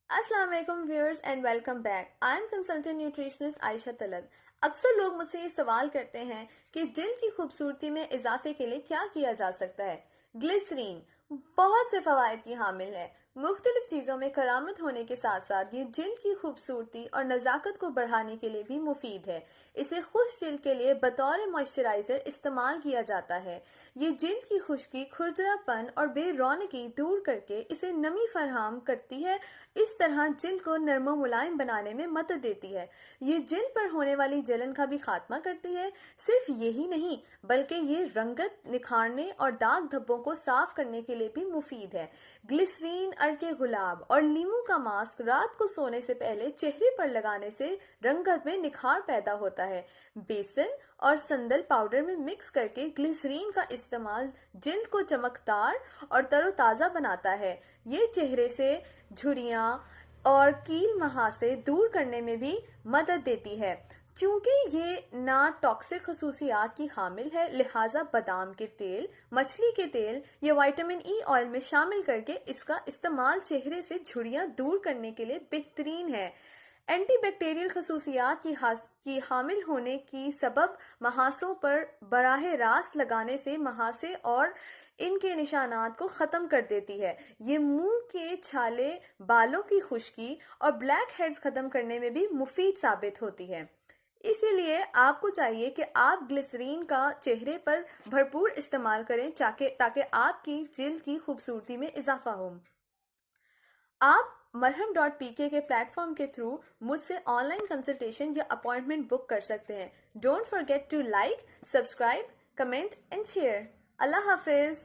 अस्सलाम वालेकुम viewers and welcome back. I am consultant nutritionist Ayesha Talat. अक्सर लोग मुझसे ये सवाल करते हैं कि जिल्द की खूबसूरती में इजाफे के लिए क्या किया जा सकता है। ग्लिसरीन बहुत से फवायद की हामिल है। मुख्तलिफ चीज़ों में करामत होने के साथ साथ ये जिल्द की खूबसूरती और नज़ाकत को बढ़ाने के लिए भी मुफीद है। इसे खुश जिल्द के लिए बतौर मॉइस्चराइज़र इस्तेमाल किया जाता है। ये जिल्द की खुश्की, खुरदरापन और बेरौनकी दूर करके इसे नमी फराहम करती है। इस तरह जिल्द को नरम मुलायम बनाने में मदद देती है। ये जिल्द पर होने वाली जलन का भी खात्मा करती है। सिर्फ यही नहीं बल्कि ये रंगत निखारने और दाग धब्बों को साफ करने के लिए भी मुफीद है। ग्लिसरीन, अर्के गुलाब और लीमू का मास्क रात को सोने से पहले चेहरे पर लगाने से रंगत में निखार पैदा होता है। बेसन और संदल पाउडर में मिक्स करके ग्लिसरीन का इस्तेमाल जिल्द को चमकदार और तरोताज़ा बनाता है। ये चेहरे से झुर्रियाँ और कील महासे दूर करने में भी मदद देती है। चूंकि ये ना टॉक्सिक खसूसियात की हामिल है, लिहाजा बादाम के तेल, मछली के तेल या विटामिन ई ऑयल में शामिल करके इसका इस्तेमाल चेहरे से झुर्रियाँ दूर करने के लिए बेहतरीन है। एंटी बैक्टीरियल खसूसियात की हामिल होने की सबब महासों पर बराह रास्त लगाने से महासे और इनके निशानात को ख़त्म कर देती है। ये मुंह के छाले, बालों की खुश्की और ब्लैक हेड्स ख़त्म करने में भी मुफीद साबित होती है। इसीलिए आपको चाहिए कि आप ग्लिसरीन का चेहरे पर भरपूर इस्तेमाल करें ताकि आपकी जिल्द की खूबसूरती में इजाफा हो। आप marham.pk के प्लेटफॉर्म के थ्रू मुझसे ऑनलाइन कंसल्टेशन या अपॉइंटमेंट बुक कर सकते हैं। Don't forget to like, subscribe, comment and share. अल्लाह हाफिज।